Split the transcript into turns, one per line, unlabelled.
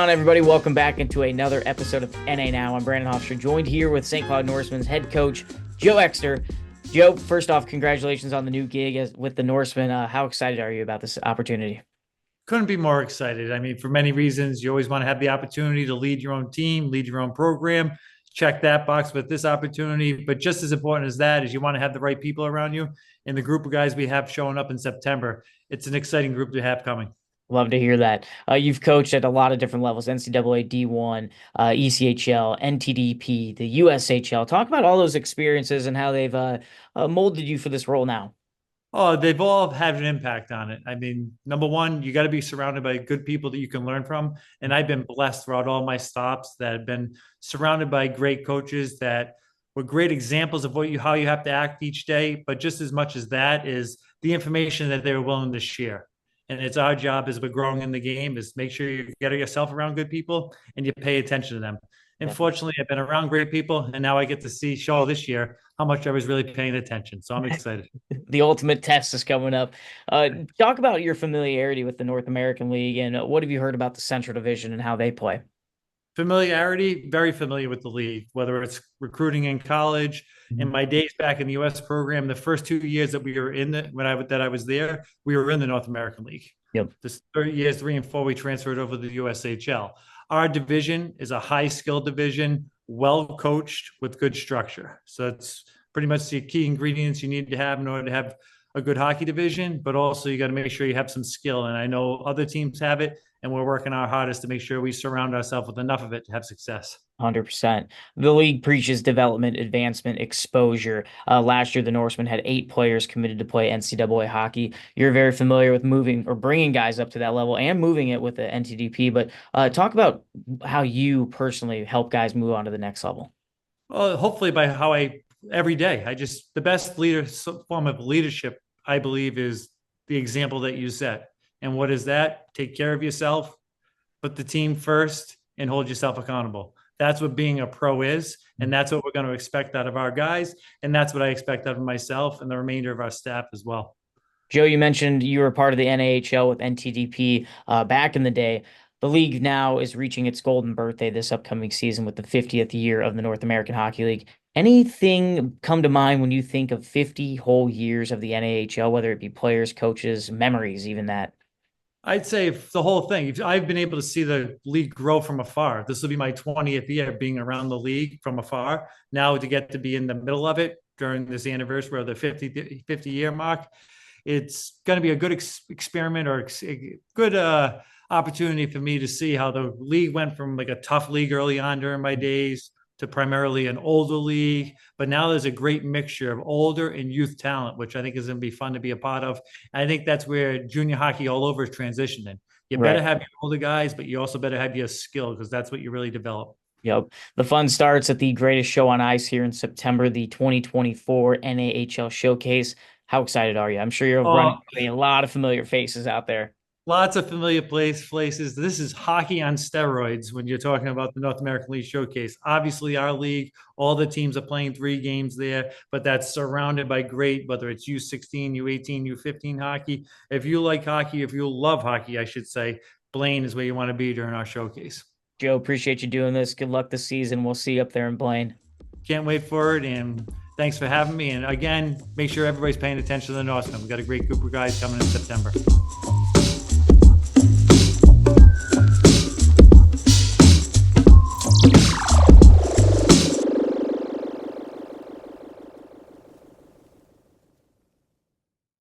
on, everybody? Welcome back into another episode of NA Now. I'm Brandon Hofstra, joined here with St. Cloud Norsemen's head coach, Joe Exter. Joe, first off, congratulations on the new gig with the Norsemen. How excited are you about this opportunity?
Couldn't be more excited. I mean, for many reasons, you always want to have the opportunity to lead your own team, lead your own program. Check that box with this opportunity. But just as important as that is you want to have the right people around you. And the group of guys we have showing up in September, it's an exciting group to have coming.
Love to hear that. You've coached at a lot of different levels: NCAA D1, ECHL, NTDP, the USHL. Talk about all those experiences and how they've molded you for this role now.
Oh, they've all had an impact on it. I mean, number one, you got to be surrounded by good people that you can learn from. And I've been blessed throughout all my stops that have been surrounded by great coaches that were great examples of how you have to act each day. But just as much as that is the information that they're willing to share. And it's our job as we're growing in the game is make sure you get yourself around good people and you pay attention to them. And
Definitely.
fortunately, I've been around great people, and now I get to show this year how much I was really paying attention. So I'm excited.
The ultimate test is coming up. Talk about your familiarity with the North American League and what have you heard about the Central Division and how they play?
Familiarity, very familiar with the league, whether it's recruiting in college. In
Mhm.
my days back in the U.S. program, the first 2 years that we were in that I was there, we were in the North American League.
Yep.
This 30 years, 3 and 4, we transferred over to the USHL. Our division is a high skill division, well coached with good structure. So it's pretty much the key ingredients you need to have in order to have a good hockey division, but also you got to make sure you have some skill. And I know other teams have it, and we're working our hardest to make sure we surround ourselves with enough of it to have success.
100%. The league preaches development, advancement, exposure. Last year, the Norsemen had 8 players committed to play NCAA hockey. You're very familiar with moving or bringing guys up to that level and moving it with the NTDP, but talk about how you personally help guys move on to the next level.
Well, hopefully by how I every day, the best form of leadership, I believe, is the example that you set. And what is that? Take care of yourself, put the team first, and hold yourself accountable. That's what being a pro is. And that's what we're going to expect out of our guys. And that's what I expect out of myself and the remainder of our staff as well.
Joe, you mentioned you were part of the NAHL with NTDP back in the day. The league now is reaching its golden birthday this upcoming season with the 50th year of the North American Hockey League. Anything come to mind when you think of 50 whole years of the NAHL, whether it be players, coaches, memories, even that?
I'd say the whole thing. I've been able to see the league grow from afar. This will be my 20th year being around the league from afar. Now to get to be in the middle of it during this anniversary of the 50 year mark, it's going to be a good experiment or good opportunity for me to see how the league went from like a tough league early on during my days to primarily an older league. But now there's a great mixture of older and youth talent, which I think is going to be fun to be a part of. And I think that's where junior hockey all over is transitioning. You better
Right.
have your older guys, but you also better have your skill because that's what you really develop.
Yep. The fun starts at the greatest show on ice here in September, the 2024 NAHL Showcase. How excited are you? I'm sure you're
Uh,
running into a lot of familiar faces out there.
Lots of familiar places. This is hockey on steroids when you're talking about the North American League Showcase. Obviously, our league, all the teams are playing 3 games there, but that's surrounded by great, whether it's U16, U18, U15 hockey. If you like hockey, if you love hockey, I should say, Blaine is where you want to be during our showcase.
Joe, appreciate you doing this. Good luck this season. We'll see you up there in Blaine.
Can't wait for it, and thanks for having me. And again, make sure everybody's paying attention to the Norsemen. We've got a great group of guys coming in September.